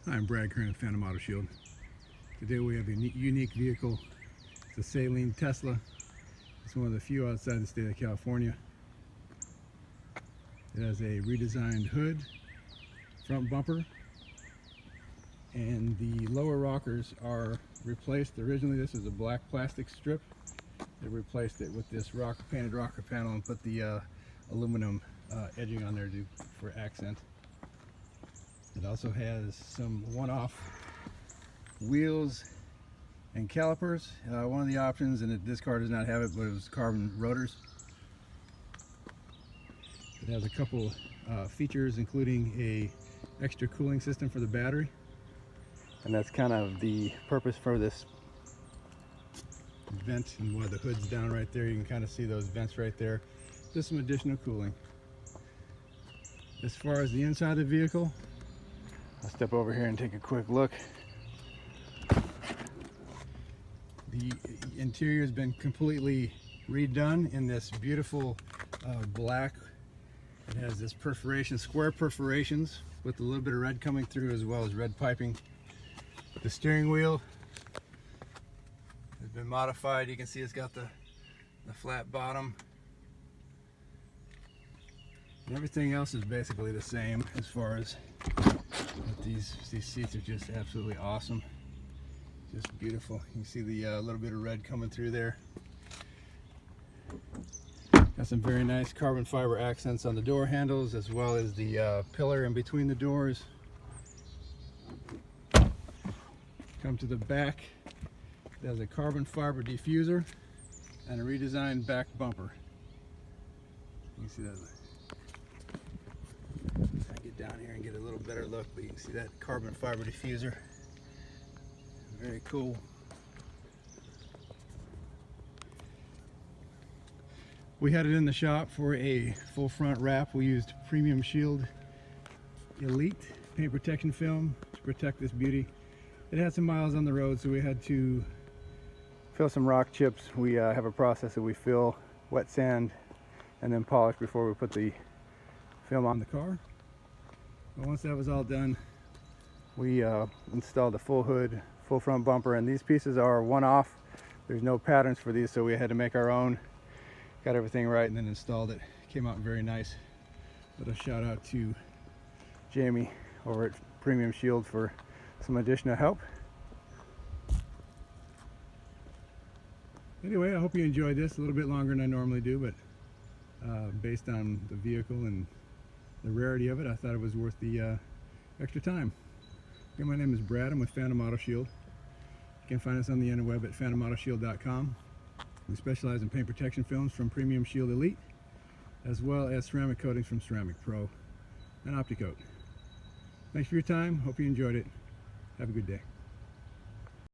Hi, I'm Brad Kern, Phantom Auto Shield. Today we have a unique vehicle. It's a Saleen Tesla. It's one of the few outside the state of California. It has a redesigned hood, front bumper, and the lower rockers are replaced. Originally this was a black plastic strip. They replaced it with this painted rocker panel and put the aluminum edging on there for accent. It also has some one-off wheels and calipers. One of the options, and this car does not have it, but it was carbon rotors. It has a couple features, including a extra cooling system for the battery, and that's kind of the purpose for this vent. And while the hood's down right there, you can kind of see those vents right there. Just some additional cooling. As far as the inside of the vehicle, I'll step over here and take a quick look. The interior has been completely redone in this beautiful black. It has this perforation, square perforations with a little bit of red coming through, as well as red piping. The steering wheel has been modified. You can see it's got the flat bottom. And everything else is basically the same as far as these seats are just absolutely awesome. Just beautiful. You can see the little bit of red coming through there. Got some very nice carbon fiber accents on the door handles, as well as the pillar in between the doors. Come to the back. There's a carbon fiber diffuser and a redesigned back bumper. You can see that. I get down here and get a little better look, but you can see that carbon fiber diffuser. Very cool. We had it in the shop for a full front wrap. We used Premium Shield Elite paint protection film to protect this beauty. It had some miles on the road, so we had to fill some rock chips. We have a process that we fill wet sand and then polish before we put the film on the car. But once that was all done, we installed the full hood, full front bumper, and these pieces are one-off. There's no patterns for these, so we had to make our own. Got everything right and then installed it. Came out very nice. But a shout out to Jamie over at Premium Shield for some additional help. Anyway, I hope you enjoyed this. A little bit longer than I normally do, but based on the vehicle and the rarity of it, I thought it was worth the extra time. Again, my name is Brad. I'm with Phantom Auto Shield. You can find us on the interweb at phantomautoshield.com. We specialize in paint protection films from Premium Shield Elite, as well as ceramic coatings from Ceramic Pro and OptiCoat. Thanks for your time. Hope you enjoyed it. Have a good day.